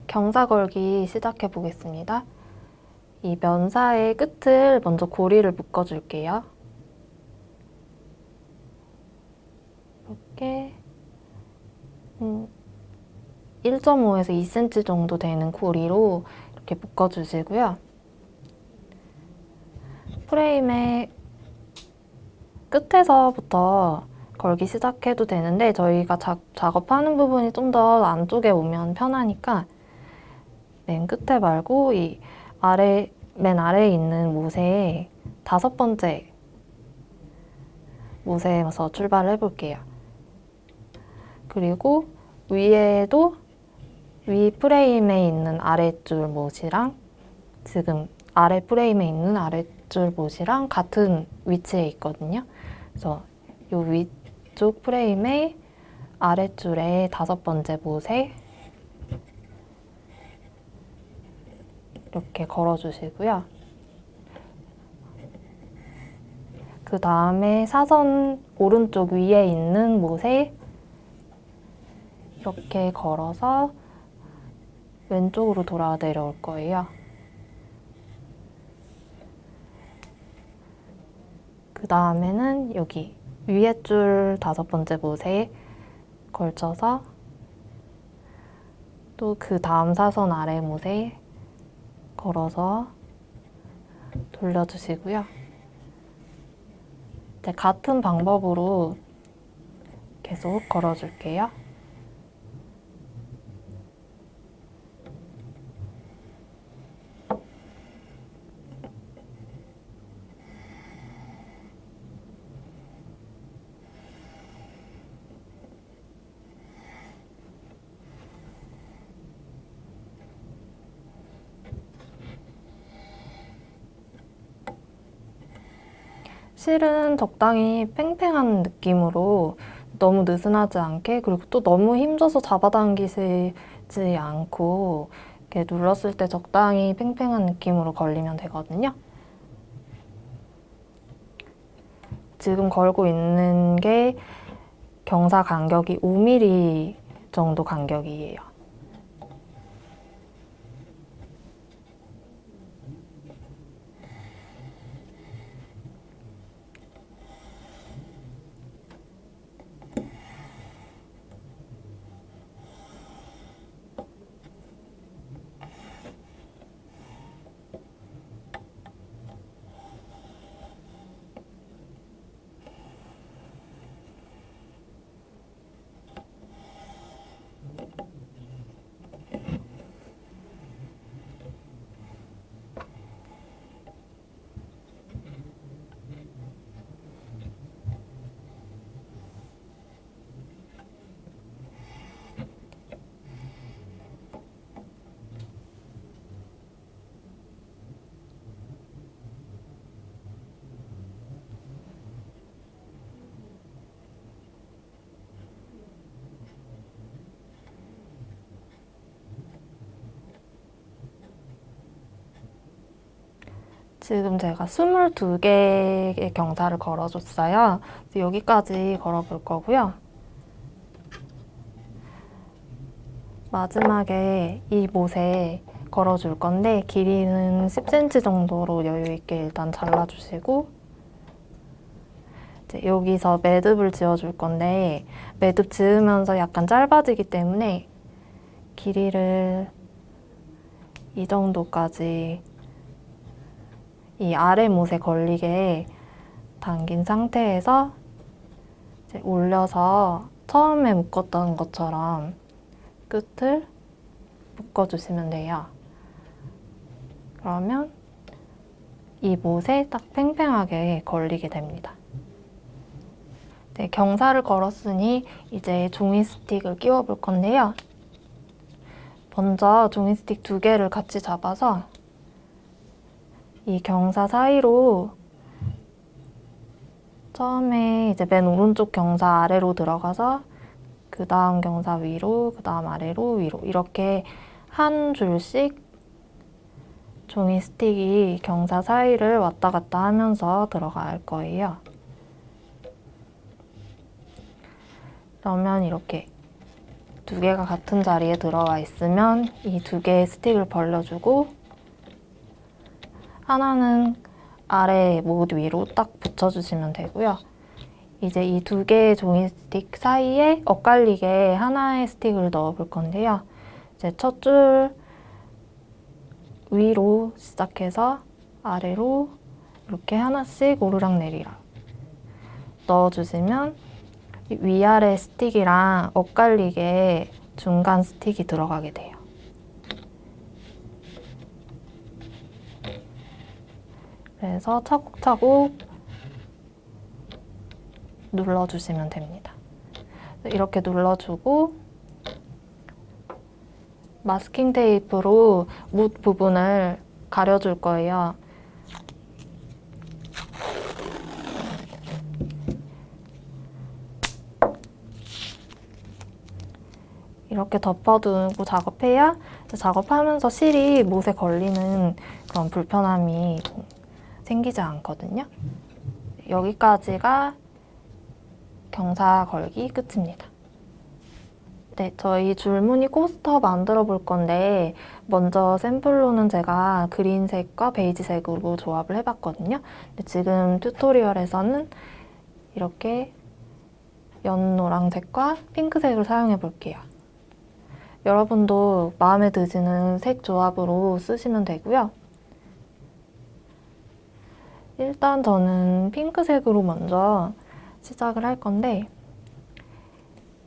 경사 걸기 시작해 보겠습니다. 이 면사의 끝을 먼저 고리를 묶어 줄게요. 이렇게 1.5에서 2cm 정도 되는 고리로 이렇게 묶어 주시고요. 프레임의 끝에서부터 걸기 시작해도 되는데 저희가 작업하는 부분이 좀 더 안쪽에 오면 편하니까 맨 끝에 말고 이 맨 아래에 있는 못에 5번째 못에서 출발을 해볼게요. 그리고 위에도 위 프레임에 있는 아래줄 못이랑 지금 아래 프레임에 있는 아래줄 못이랑 같은 위치에 있거든요. 그래서 이 위쪽 프레임의 아래줄에 5번째 못에 이렇게 걸어주시고요. 그 다음에 사선 오른쪽 위에 있는 못에 이렇게 걸어서 왼쪽으로 돌아 내려올 거예요. 그 다음에는 여기 위에 줄 5번째 못에 걸쳐서 또 그 다음 사선 아래 못에 걸어서 돌려주시고요. 이제 같은 방법으로 계속 걸어줄게요. 실은 적당히 팽팽한 느낌으로 너무 느슨하지 않게, 그리고 또 너무 힘줘서 잡아당기지 않고 이렇게 눌렀을 때 적당히 팽팽한 느낌으로 걸리면 되거든요. 지금 걸고 있는 게 경사 간격이 5mm 정도 간격이에요. 지금 제가 22개의 경사를 걸어줬어요. 여기까지 걸어볼 거고요. 마지막에 이 못에 걸어줄 건데 길이는 10cm 정도로 여유 있게 일단 잘라주시고, 이제 여기서 매듭을 지어줄 건데 매듭 지으면서 약간 짧아지기 때문에 길이를 이 정도까지 이 아래 못에 걸리게 당긴 상태에서 이제 올려서 처음에 묶었던 것처럼 끝을 묶어주시면 돼요. 그러면 이 못에 딱 팽팽하게 걸리게 됩니다. 네, 경사를 걸었으니 이제 종이 스틱을 끼워 볼 건데요. 먼저 종이 스틱 2개를 같이 잡아서 이 경사 사이로 처음에 이제 맨 오른쪽 경사 아래로 들어가서 그 다음 경사 위로, 그 다음 아래로, 위로 이렇게 한 줄씩 종이 스틱이 경사 사이를 왔다 갔다 하면서 들어갈 거예요. 그러면 이렇게 두 개가 같은 자리에 들어와 있으면 이 두 개의 스틱을 벌려주고 하나는 아래 못 위로 딱 붙여주시면 되고요. 이제 이 두 개의 종이 스틱 사이에 엇갈리게 하나의 스틱을 넣어 볼 건데요. 이제 첫 줄 위로 시작해서 아래로 이렇게 하나씩 오르락 내리락 넣어주시면 위아래 스틱이랑 엇갈리게 중간 스틱이 들어가게 돼요. 그래서 차곡차곡 눌러주시면 됩니다. 이렇게 눌러주고 마스킹 테이프로 못 부분을 가려줄 거예요. 이렇게 덮어두고 작업해야 작업하면서 실이 못에 걸리는 그런 불편함이 생기지 않거든요. 여기까지가 경사 걸기 끝입니다. 네, 저희 줄무늬 코스터 만들어 볼 건데 먼저 샘플로는 제가 그린색과 베이지색으로 조합을 해봤거든요. 근데 지금 튜토리얼에서는 이렇게 연노랑색과 핑크색을 사용해 볼게요. 여러분도 마음에 드시는 색 조합으로 쓰시면 되고요. 일단 저는 핑크색으로 먼저 시작을 할 건데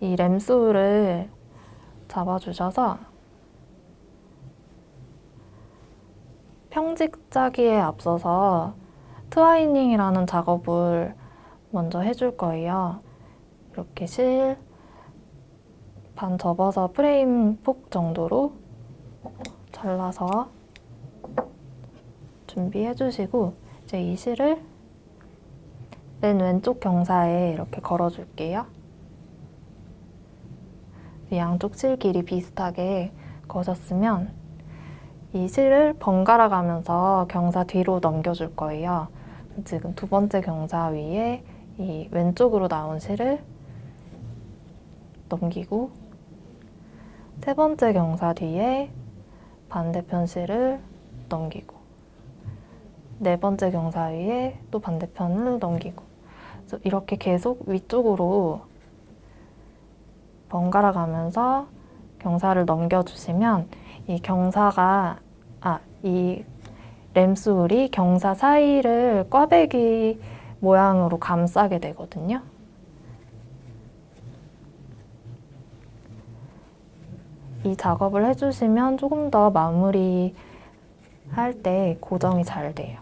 이 램수를 잡아주셔서 평직 짜기에 앞서서 트와이닝이라는 작업을 먼저 해줄 거예요. 이렇게 실 반 접어서 프레임 폭 정도로 잘라서 준비해 주시고 이제 이 실을 맨 왼쪽 경사에 이렇게 걸어 줄게요. 양쪽 실 길이 비슷하게 거셨으면 이 실을 번갈아 가면서 경사 뒤로 넘겨줄 거예요. 지금 두 번째 경사 위에 이 왼쪽으로 나온 실을 넘기고 세 번째 경사 뒤에 반대편 실을 넘기고 네 번째 경사 위에 또 반대편을 넘기고 그래서 이렇게 계속 위쪽으로 번갈아 가면서 경사를 넘겨주시면 이 경사가 이 램수울이 경사 사이를 꽈배기 모양으로 감싸게 되거든요. 이 작업을 해주시면 조금 더 마무리 할 때 고정이 잘 돼요.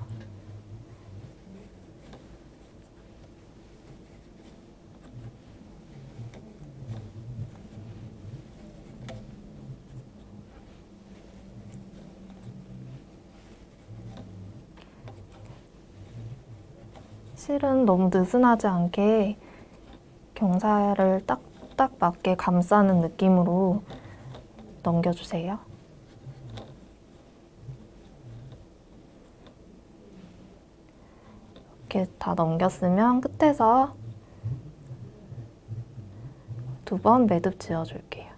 실은 너무 느슨하지 않게 경사를 딱딱 맞게 감싸는 느낌으로 넘겨주세요. 이렇게 다 넘겼으면 끝에서 두 번 매듭 지어줄게요.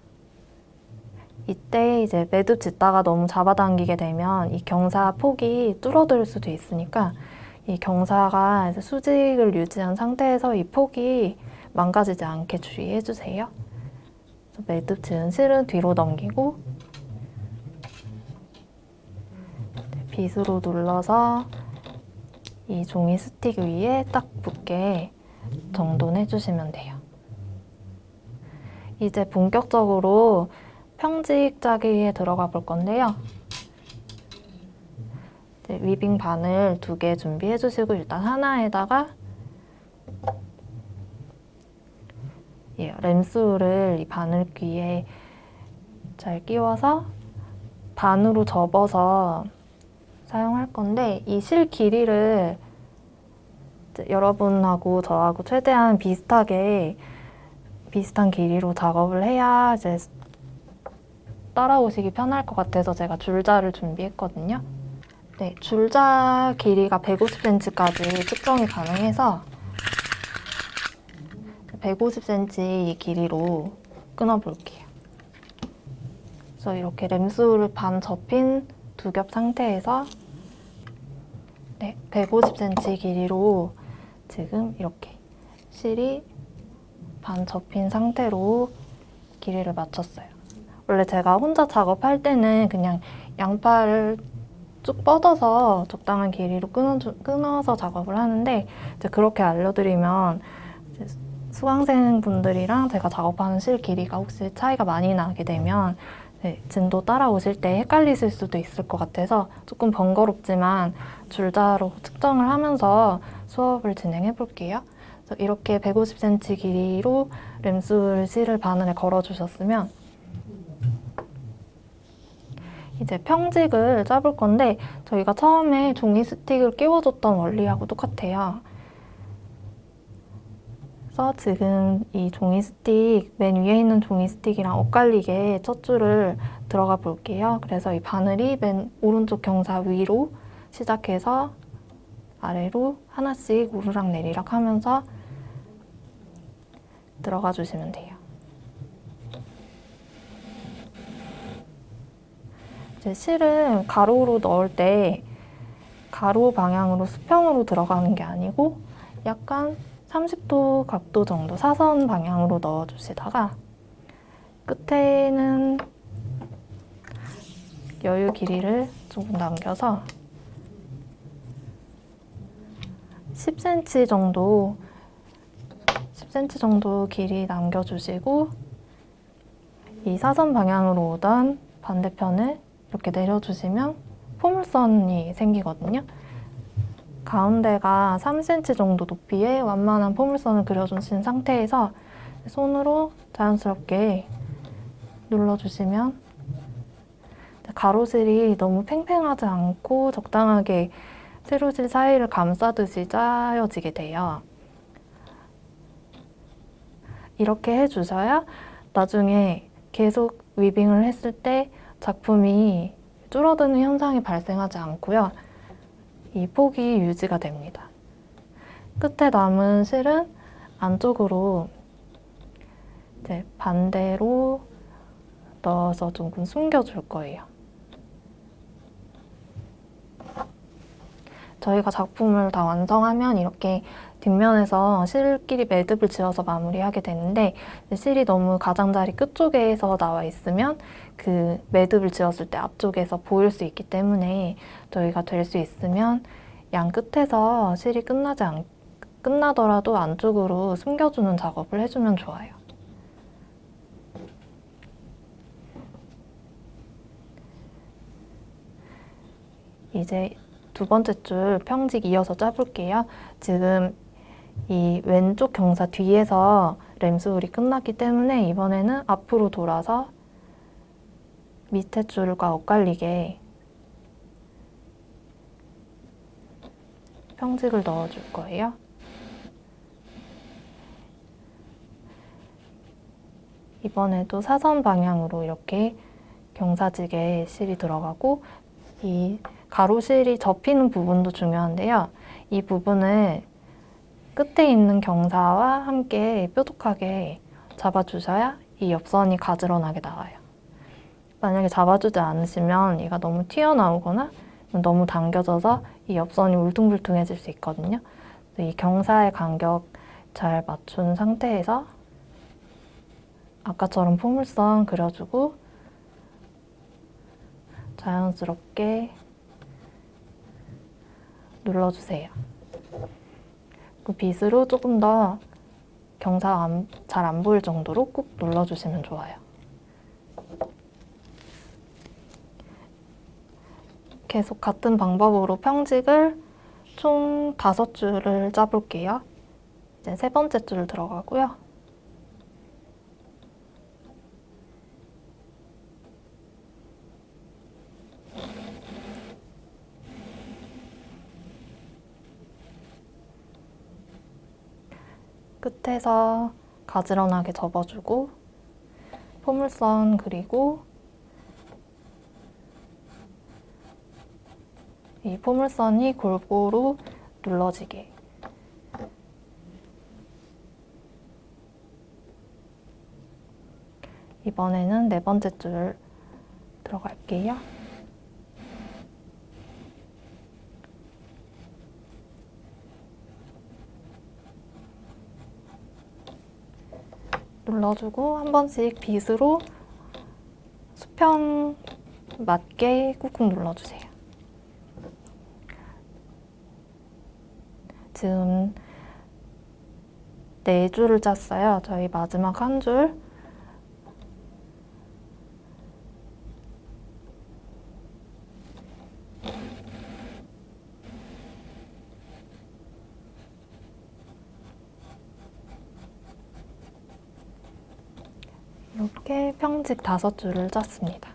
이때 이제 매듭 짓다가 너무 잡아당기게 되면 이 경사 폭이 줄어들 수도 있으니까 이 경사가 이제 수직을 유지한 상태에서 이 폭이 망가지지 않게 주의해 주세요. 매듭 지은 실은 뒤로 넘기고 빗으로 눌러서 이 종이 스틱 위에 딱 붙게 정돈해 주시면 돼요. 이제 본격적으로 평직 짜기에 들어가 볼 건데요. 위빙 바늘 2개 준비해 주시고 일단 하나에다가 램수를 이 바늘귀에 잘 끼워서 반으로 접어서 사용할 건데 이 실 길이를 여러분하고 저하고 최대한 비슷한 길이로 작업을 해야 이제 따라오시기 편할 것 같아서 제가 줄자를 준비했거든요. 네, 줄자 길이가 150cm까지 측정이 가능해서 150cm 이 길이로 끊어볼게요. 그래서 이렇게 램수를 반 접힌 두 겹 상태에서 150cm 길이로 지금 이렇게 실이 반 접힌 상태로 길이를 맞췄어요. 원래 제가 혼자 작업할 때는 그냥 양팔을 쭉 뻗어서 적당한 길이로 끊어서 작업을 하는데, 이제 그렇게 알려드리면 이제 수강생분들이랑 제가 작업하는 실 길이가 혹시 차이가 많이 나게 되면 진도 따라오실 때 헷갈리실 수도 있을 것 같아서 조금 번거롭지만 줄자로 측정을 하면서 수업을 진행해 볼게요. 그래서 이렇게 150cm 길이로 램술 실을 바늘에 걸어 주셨으면 이제 평직을 짜볼 건데, 저희가 처음에 종이 스틱을 끼워줬던 원리하고 똑같아요. 그래서 지금 이 종이 스틱, 맨 위에 있는 종이 스틱이랑 엇갈리게 첫 줄을 들어가 볼게요. 그래서 이 바늘이 맨 오른쪽 경사 위로 시작해서 아래로 하나씩 오르락 내리락 하면서 들어가 주시면 돼요. 이제 실은 가로로 넣을 때 가로 방향으로 수평으로 들어가는 게 아니고 약간 30도 각도 정도 사선 방향으로 넣어주시다가 끝에는 여유 길이를 조금 남겨서 10cm 정도 길이 남겨주시고, 이 사선 방향으로 오던 반대편을 이렇게 내려주시면 포물선이 생기거든요. 가운데가 3cm 정도 높이의 완만한 포물선을 그려주신 상태에서 손으로 자연스럽게 눌러주시면 가로실이 너무 팽팽하지 않고 적당하게 세로실 사이를 감싸듯이 짜여지게 돼요. 이렇게 해주셔야 나중에 계속 위빙을 했을 때 작품이 줄어드는 현상이 발생하지 않고요. 이 폭이 유지가 됩니다. 끝에 남은 실은 안쪽으로 이제 반대로 넣어서 조금 숨겨줄 거예요. 저희가 작품을 다 완성하면 이렇게 뒷면에서 실끼리 매듭을 지어서 마무리하게 되는데, 실이 너무 가장자리 끝쪽에서 나와 있으면 그 매듭을 지었을 때 앞쪽에서 보일 수 있기 때문에 저희가 될 수 있으면 양 끝에서 실이 끝나더라도 안쪽으로 숨겨주는 작업을 해주면 좋아요. 이제 두 번째 줄 평직 이어서 짜볼게요. 지금 이 왼쪽 경사 뒤에서 램수울이 끝났기 때문에 이번에는 앞으로 돌아서 밑에 줄과 엇갈리게 평직을 넣어줄 거예요. 이번에도 사선 방향으로 이렇게 경사지게 실이 들어가고, 이 가로실이 접히는 부분도 중요한데요. 이 부분을 끝에 있는 경사와 함께 뾰족하게 잡아주셔야 이 옆선이 가지런하게 나와요. 만약에 잡아주지 않으시면 얘가 너무 튀어나오거나 너무 당겨져서 이 옆선이 울퉁불퉁해질 수 있거든요. 이 경사의 간격 잘 맞춘 상태에서 아까처럼 포물선 그려주고 자연스럽게 눌러주세요. 그 빗으로 조금 더 경사가 잘 안 보일 정도로 꾹 눌러주시면 좋아요. 계속 같은 방법으로 평직을 총 5줄을 짜볼게요. 이제 세 번째 줄 들어가고요. 끝에서 가지런하게 접어주고 포물선 그리고 이 포물선이 골고루 눌러지게. 이번에는 네 번째 줄 들어갈게요. 눌러주고 한 번씩 빗으로 수평 맞게 꾹꾹 눌러주세요. 지금 4줄을 짰어요. 저희 마지막 한 줄. 이렇게 평직 5줄을 짰습니다.